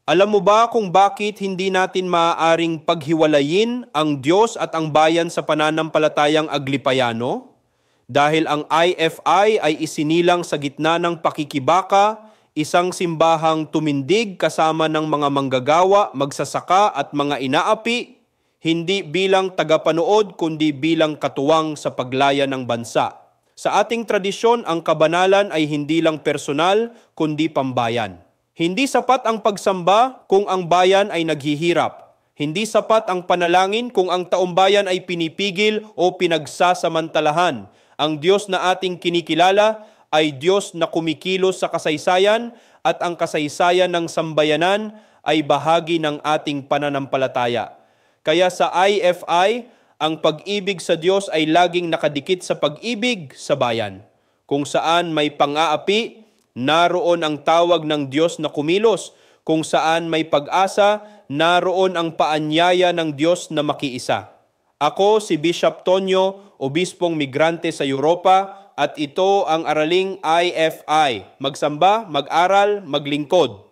Alam mo ba kung bakit hindi natin maaaring paghiwalayin ang Diyos at ang bayan sa pananampalatayang Aglipayano? Dahil ang IFI ay isinilang sa gitna ng pakikibaka, isang simbahang tumindig kasama ng mga manggagawa, magsasaka at mga inaapi, hindi bilang tagapanood kundi bilang katuwang sa paglaya ng bansa. Sa ating tradisyon, ang kabanalan ay hindi lang personal kundi pambayan. Hindi sapat ang pagsamba kung ang bayan ay naghihirap. Hindi sapat ang panalangin kung ang taumbayan ay pinipigil o pinagsasamantalahan. Ang Diyos na ating kinikilala ay Diyos na kumikilos sa kasaysayan at ang kasaysayan ng sambayanan ay bahagi ng ating pananampalataya. Kaya sa IFI, ang pag-ibig sa Diyos ay laging nakadikit sa pag-ibig sa bayan. Kung saan may pang-aapi, naroon ang tawag ng Diyos na kumilos. Kung saan may pag-asa, naroon ang paanyaya ng Diyos na makiisa. Ako si Bishop Tonyo, obispong migrante sa Europa, at ito ang Araling IFI. Magsamba, mag-aral, maglingkod.